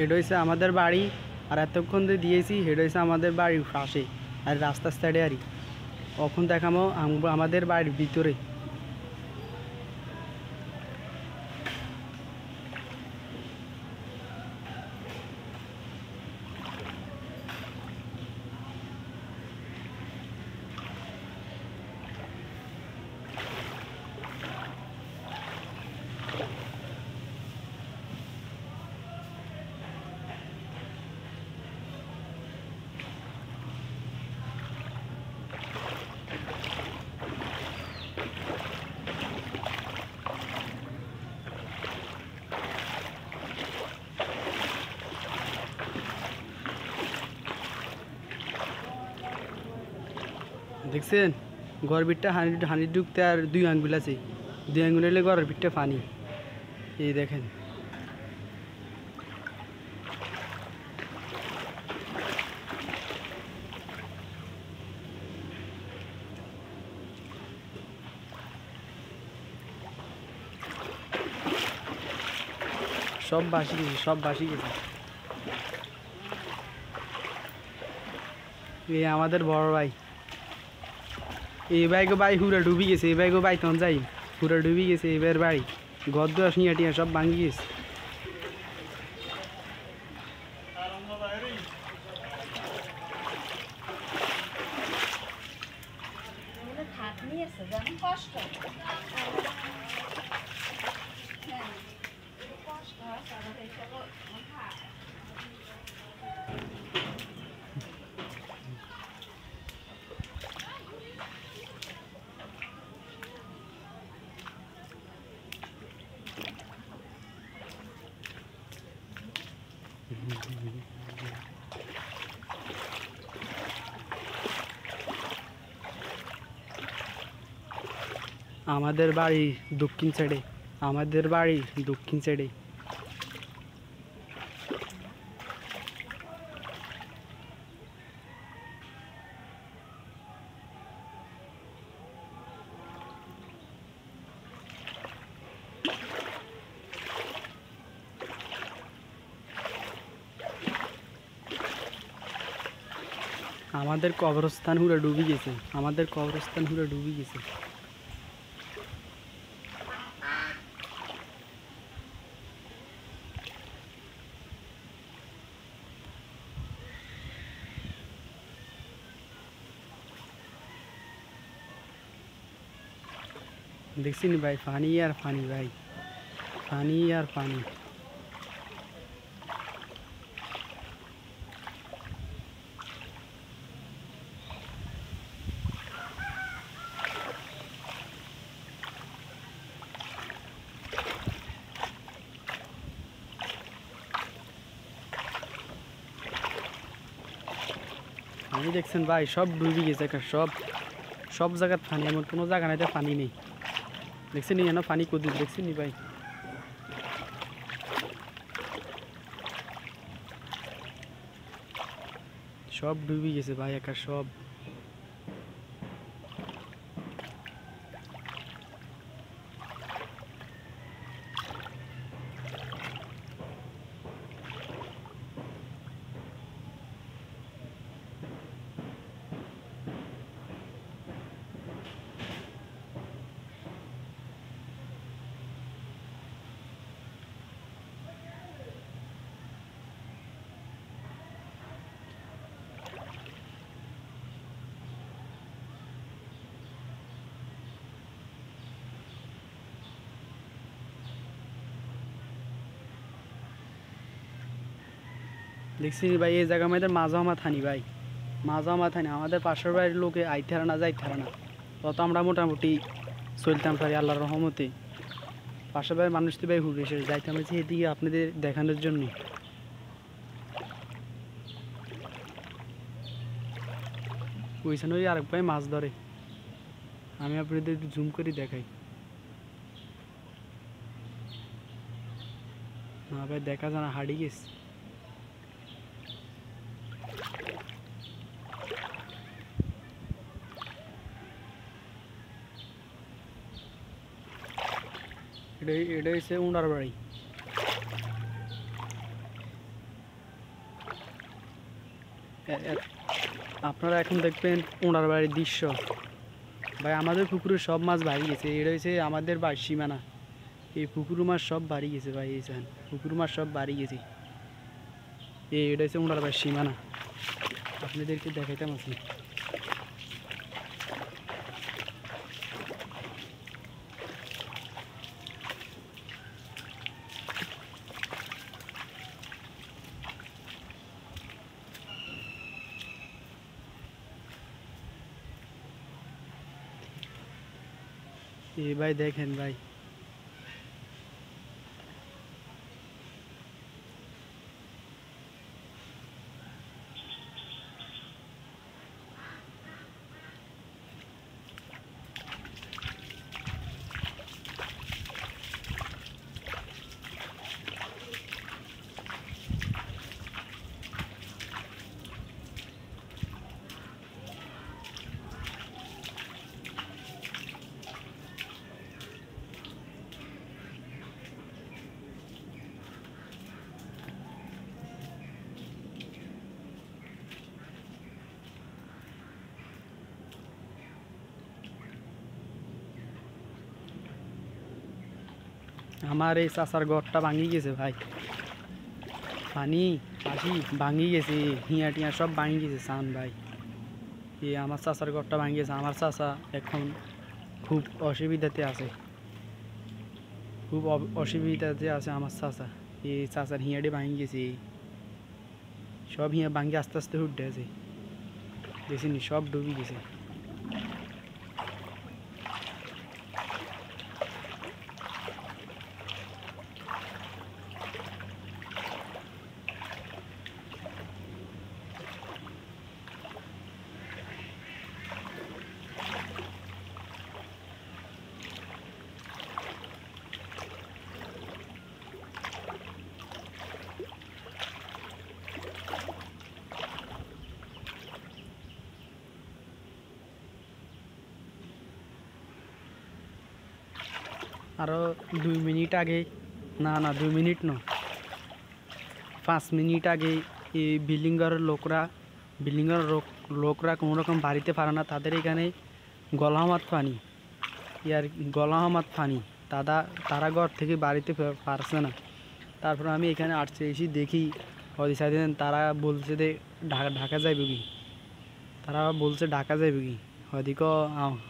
এটা হচ্ছে আমাদের বাড়ি, আর এতক্ষণ যে দিয়েছি এটা হচ্ছে আমাদের বাড়ির পাশে, আর রাস্তার সাইডে আরই। কখন দেখামো আমাদের বাড়ির ভিতরে। দেখছেন ঘর ভিতটা হানি ঢুকতে আর 2 আঙ্গুল আছে, 2 আঙ্গুল হলে ঘরের ভিতটা পানি। এই দেখেন সব বাসি গেছে, সব বাসি গেছে। এই আমাদের বড় ভাই, এই বাইকে বাই হুরা ডুবি গেছে, এই বাইকে বাই তখন যাই হুরা ডুবি গেছে। এবার বাড়ি ঘর দুয়ার শিয়া টিয়া সব ভাঙি গেছে। আমাদের বাড়ি দক্ষিণ সাইডে, আমাদের বাড়ি দক্ষিণ সাইডে। আমাদের কবরস্থান হুড়ে ডুবি গেছে, আমাদের কবরস্থান হুড়ে ডুবি গেছে। দেখছিনি ভাই পানি আর পানি, ভাই পানি আর পানি। পানি দেখছেন ভাই সব ডুবি গেছে, সব সব জায়গার পানি, এমন কোনো জায়গা নাই পানি নেই। দেখছেন নি যেন পানি কদি, দেখছেন নি ভাই সব ডুবি গেছে ভাই একা সব। দেখছি ভাই এই জায়গা আমাদের মাঝামা থানি ভাই, মাঝামা থানি আমাদের পাশের বাড়ির লোকে আইতারা না যাইতারা না, তত আমরা মোটামুটি চলতাম পারি আল্লাহর রহমতে। পাশের বাড়ির মানুষ তো ভাই ঘুরে এসে যাইতাম হচ্ছে এদিকে আপনাদের দেখানোর জন্য। ওইখানে ওই আরেক ভাই মাছ ধরে, আমি আপনাদের একটু জুম করে দেখাই। না ভাই দেখা যায় না, হারিয়ে গেছে। এটা হচ্ছে উনার বাড়ি। আপনারা এখন দেখবেন ওনার বাড়ির দৃশ্য। ভাই আমাদের পুকুরে সব মাছ বাড়ি গেছে, এটা হচ্ছে আমাদের বাড়ির সীমানা। এই পুকুর মাছ সব বাড়ি গেছে ভাই, এই পুকুর মাছ সব বাড়ি গেছে। এটা হচ্ছে ওনার বাড়ির সীমানা, আপনাদেরকে দেখাইতাম আছি। এই ভাই দেখেন ভাই, আমার এই চাচার ঘরটা ভাঙি গেছে ভাই, পানি আসি ভাঙি গেছে, হিয়া টিয়া সব ভাঙি গেছে সান ভাই। এই আমার চাচার ঘরটা ভাঙি গেছে। আমার চাচা এখন খুব অসুবিধাতে আছে, খুব অসুবিধাতে আছে আমার চাচা। এই চাচার হিয়াটি ভাঙি গেছে, সব হিয়া ভাঙি আস্তে আস্তে উঠে আছে, দেখছিনি সব ডুবি গেছে। আরও 2 মিনিট আগে, না 2 মিনিট ন, 5 মিনিট আগে এই বিল্ডিংয়ের লোকরা কোনো রকম বাড়িতে পারে না, তাদের এখানে গলাহামাত পানি, ইয়ার গলাহামাত পানি, তারা ঘর থেকে বাড়িতে পারছে না। তারপর আমি এখানে আসছে, এসে দেখি হদি সাইদিন তারা বলছে যে ঢাকা যাইবে কি, তারা বলছে ঢাকা যাইবে কি,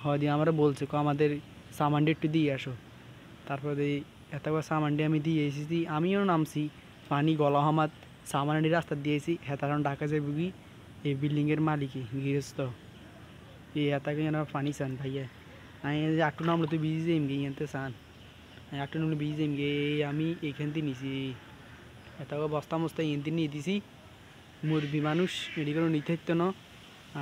হদি আমরা বলছে আমাদের সামানটি একটু দিয়ে আসো। তারপরে এতবার সামানটি আমি দিয়ে এসেছি, আমিও নামছি পানি গলাহামাত সামানটি রাস্তা দিয়েছি, হেতারান ঢাকা যাইবে কি এই বিল্ডিংয়ের মালিকই গৃহস্থ, এই এতাকে যেন পানি চান ভাইয়া। আমি একটু নামলে তো বিজি যাইম গে এনতে চান, একটু নামলে বিজি যাইম গে, আমি এইখান থেকে নিছি এত বস্তা মস্তা এনতে নিয়ে দিছি। মুরবি মানুষ এটি কোনো নিতে হতো না।